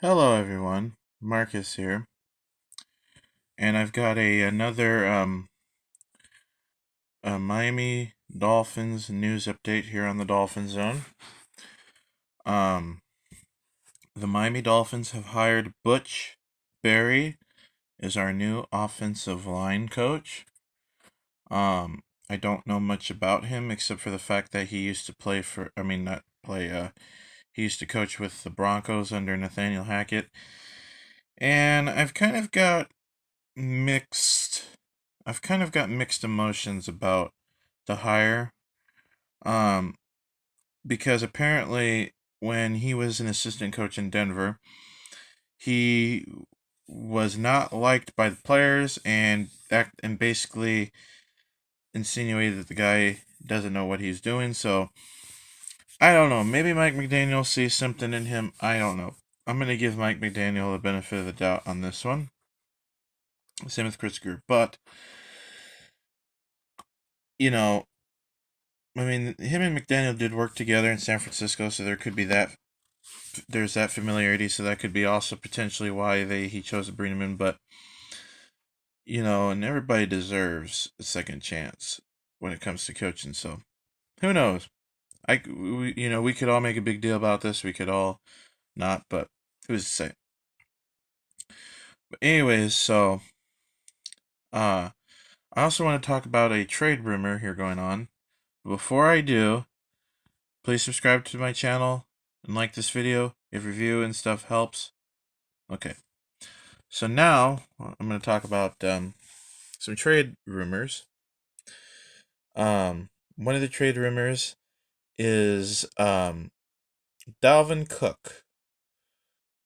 Hello, everyone. Marcus here, and I've got another Miami Dolphins news update here on the Dolphin Zone. Um, the Miami Dolphins have hired Butch Berry as our new offensive line coach. I don't know much about him except for the fact that he used to play for. I mean, not play. He used to coach with the Broncos under Nathaniel Hackett, and mixed I've kind of got mixed emotions about the hire. Um, because apparently when he was an assistant coach in Denver, he was not liked by the players and basically insinuated that the guy doesn't know what he's doing. So I don't know. Maybe Mike McDaniel sees something in him. I don't know. I'm gonna give Mike McDaniel the benefit of the doubt on this one. Same with Chris Greer, but you know, I mean, him and McDaniel did work together in San Francisco, so there could be that. There's that familiarity, so that could be also potentially why he chose to bring him in. But and everybody deserves a second chance when it comes to coaching. So who knows? We could all make a big deal about this. We could all not, but who's to say? But anyways, so uh, I also want to talk about a trade rumor here going on. Before I do, please subscribe to my channel and like this video if review and stuff helps. Okay. So now I'm going to talk about some trade rumors. One of the trade rumors is Dalvin Cook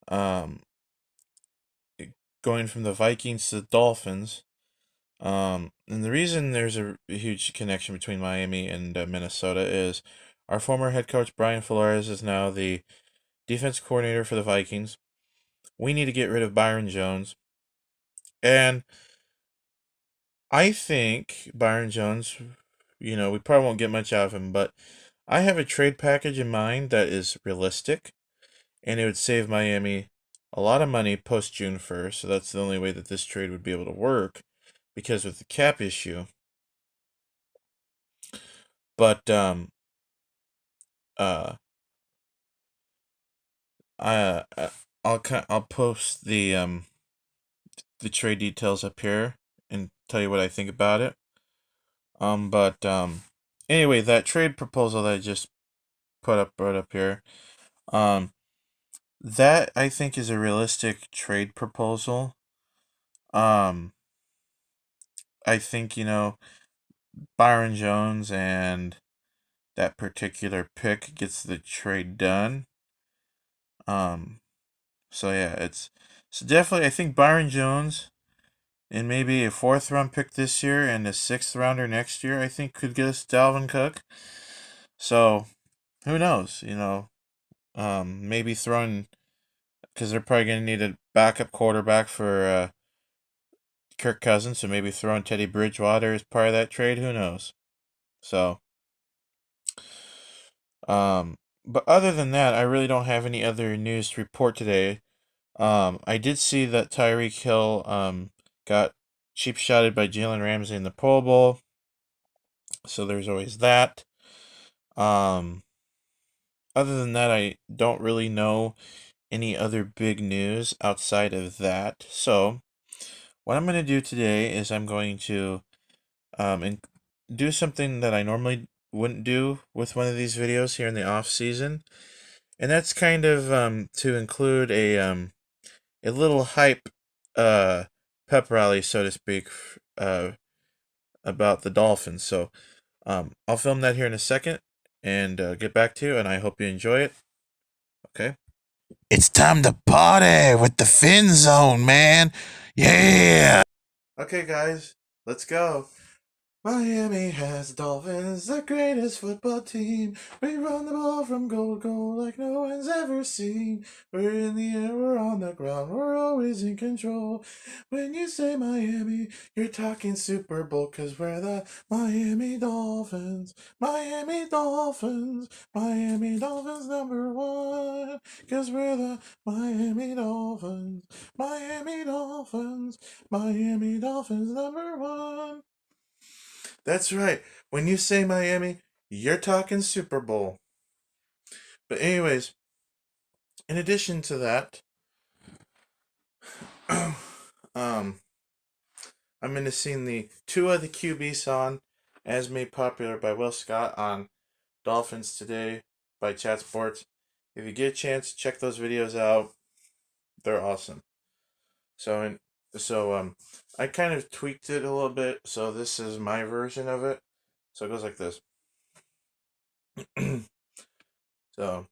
um, going from the Vikings to the Dolphins. And the reason there's a huge connection between Miami and Minnesota is our former head coach Brian Flores is now the defense coordinator for the Vikings. We need to get rid of Byron Jones. And I think Byron Jones, we probably won't get much out of him, but I have a trade package in mind that is realistic, and it would save Miami a lot of money post June 1st. So that's the only way that this trade would be able to work, because with the cap issue. But uh, I I'll post the trade details up here and tell you what I think about it. But anyway, that trade proposal that I just brought up here, um, that I think is a realistic trade proposal. Um, I think Byron Jones and that particular pick gets the trade done. Um, so yeah, so definitely I think Byron Jones and maybe a fourth round pick this year and a sixth rounder next year, I think could get us Dalvin Cook. So who knows? Maybe throwing, because they're probably going to need a backup quarterback for Kirk Cousins, so maybe throwing Teddy Bridgewater as part of that trade. Who knows? So, but other than that, I really don't have any other news to report today. I did see that Tyreek Hill got cheap shotted by Jalen Ramsey in the Pro Bowl, so there's always that. Um, Other than that, I don't really know any other big news outside of that. So, what I'm going to do today is I'm going to do something that I normally wouldn't do with one of these videos here in the off season, and that's kind of to include a little hype uh pep rally, so to speak, uh about the Dolphins. So I'll film that here in a second and get back to you, and I hope you enjoy it. Okay. It's time to party with the Fin Zone, man. Yeah. Okay, guys, let's go. Miami has the Dolphins, the greatest football team. We run the ball from goal to goal like no one's ever seen. We're in the air, we're on the ground, we're always in control. When you say Miami, you're talking Super Bowl, 'cause we're the Miami Dolphins. Miami Dolphins, Miami Dolphins number one. 'cause we're the Miami Dolphins. Miami Dolphins. Miami Dolphins #1. That's right. When you say Miami, you're talking Super Bowl. But anyways, in addition to that, um, I'm into seeing the Tua the QB song as made popular by Will Scott on Dolphins Today by Chat Sports. If you get a chance, check those videos out. They're awesome. So and I kind of tweaked it a little bit. So this is my version of it. So it goes like this. So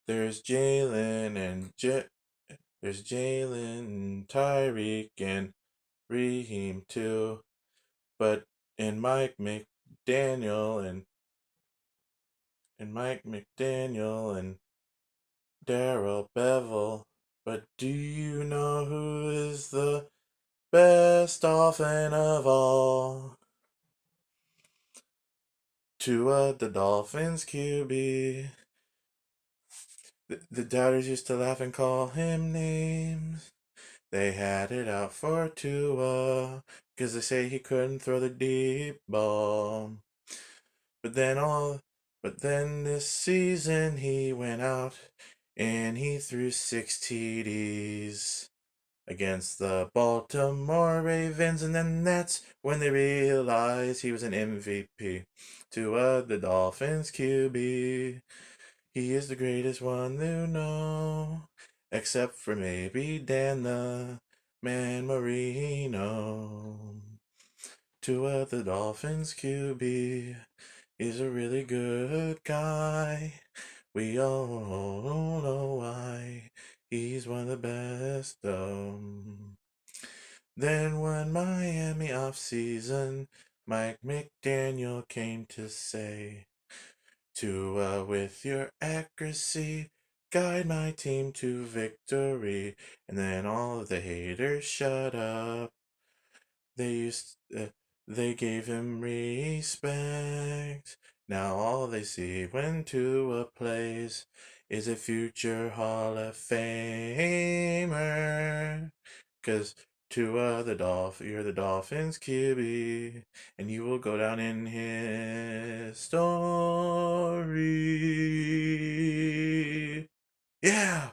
there's Jalen and there's Jalen, Tyreek, and Raheem too. But and Mike McDaniel and Daryl Bevel. But do you know who is the best dolphin of all? Tua the Dolphins QB. The doubters used to laugh and call him names. They had it out for Tua, 'cause they say he couldn't throw the deep ball. But then all but then this season he went out and he threw 6 TDs against the Baltimore Ravens, and then that's when they realized he was an MVP. Tua the Dolphins QB. He is the greatest one to know, except for maybe Dan the Man Marino. Tua the Dolphins QB is a really good guy. We all know why. He's one of the best. Then one Miami offseason, Mike McDaniel came to say, Tua, with your accuracy, guide my team to victory. And then all of the haters shut up. They used they gave him respect. Now all they see when Tua plays is a future Hall of Famer. 'Cause Tua you're the Dolphins QB, and you will go down in history. Yeah,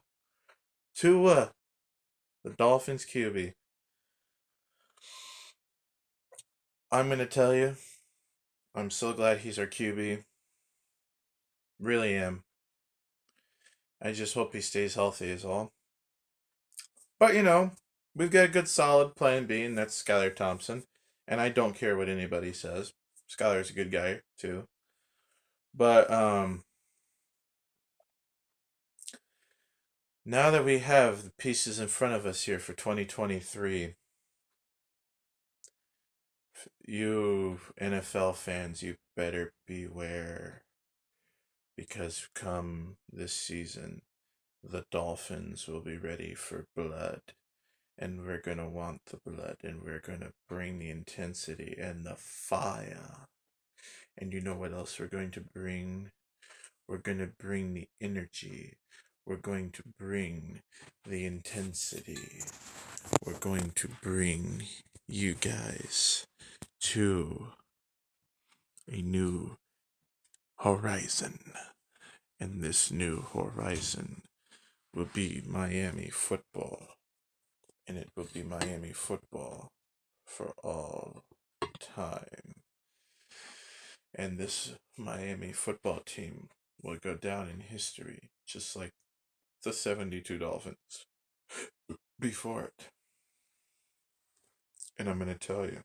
Tua, the Dolphins QB. I'm gonna tell you, I'm so glad he's our QB. Really am. I just hope he stays healthy, is all. But we've got a good solid plan B, and that's Skylar Thompson. And I don't care what anybody says. Skylar's a good guy too. But now that we have the pieces in front of us here for 2023, you NFL fans, you better beware. Because come this season, the Dolphins will be ready for blood. And we're going to want the blood. And we're going to bring the intensity and the fire. And you know what else we're going to bring? We're going to bring the energy. We're going to bring the intensity. We're going to bring you guys to a new horizon. And this new horizon will be Miami football. And it will be Miami football for all time. And this Miami football team will go down in history just like the 72 Dolphins before it. And I'm going to tell you,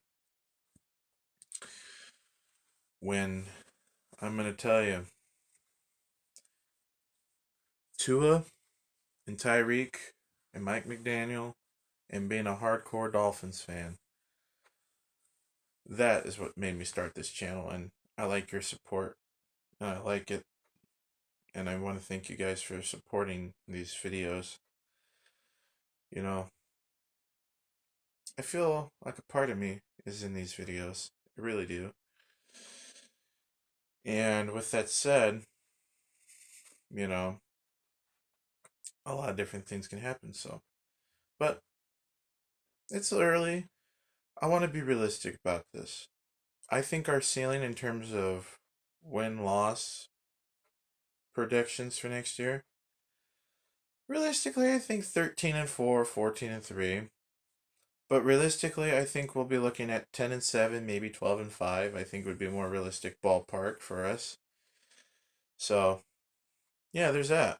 Tua and Tyreek and Mike McDaniel and being a hardcore Dolphins fan, that is what made me start this channel. And I like your support. And I like it. And I want to thank you guys for supporting these videos. I feel like a part of me is in these videos. I really do. And with that said, you know, a lot of different things can happen. So, but it's early. I want to be realistic about this. I think our ceiling in terms of win loss predictions for next year, realistically, I think 13 and 4, 14 and 3. But realistically, I think we'll be looking at 10 and 7, maybe 12 and 5. I think would be a more realistic ballpark for us. So, yeah, there's that.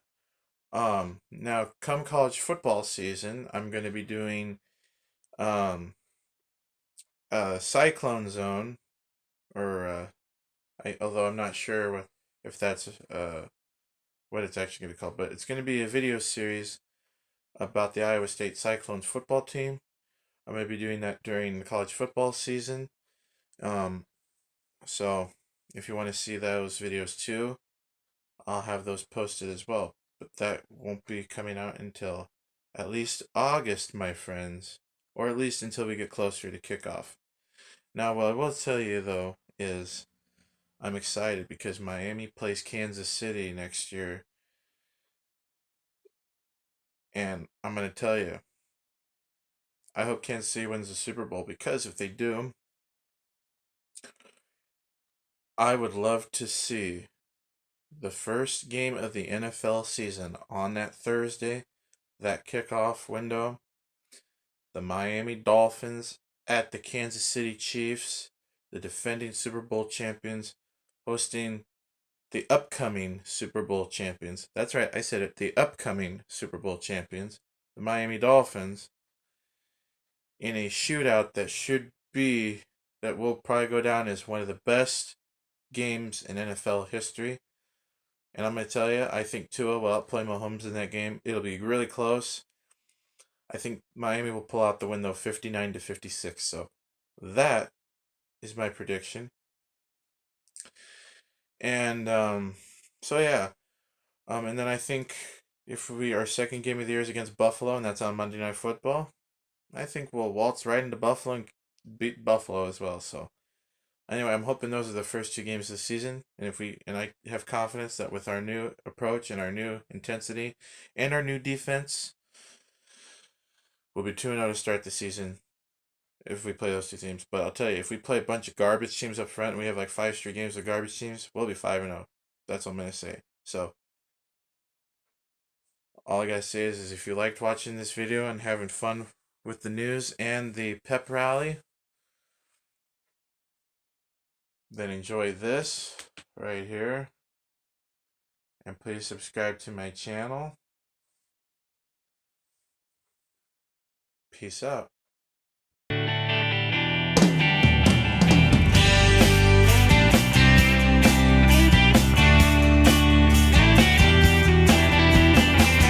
Now come college football season, I'm going to be doing um Cyclone Zone or although I'm not sure if that's what it's actually going to be called, but it's going to be a video series about the Iowa State Cyclones football team. I'm going to be doing that during the college football season. Um, so if you want to see those videos too, I'll have those posted as well. But that won't be coming out until at least August, my friends, or at least until we get closer to kickoff. Now, what I will tell you though is I'm excited because Miami plays Kansas City next year, and I'm going to tell you, I hope Kansas City wins the Super Bowl because if they do, I would love to see the first game of the NFL season on that Thursday, that kickoff window, the Miami Dolphins at the Kansas City Chiefs, the defending Super Bowl champions, hosting the upcoming Super Bowl champions. That's right, I said it, the upcoming Super Bowl champions, the Miami Dolphins, in a shootout that will probably go down as one of the best games in NFL history. And I'm going to tell you, I think Tua will outplay Mahomes in that game. It'll be really close. I think Miami will pull out the win though, 59-56. So that is my prediction. And so yeah. And then I think if our second game of the year is against Buffalo and that's on Monday Night Football, I think we'll waltz right into Buffalo and beat Buffalo as well. So anyway, I'm hoping those are the first two games of the season, and I have confidence that with our new approach and our new intensity and our new defense, we'll be 2-0 to start the season if we play those two teams. But I'll tell you, if we play a bunch of garbage teams up front and we have like 5 straight games of garbage teams, we'll be 5-0. That's what I'm gonna say. So all I gotta say is if you liked watching this video and having fun with the news and the pep rally, then enjoy this right here. And please subscribe to my channel. Peace out.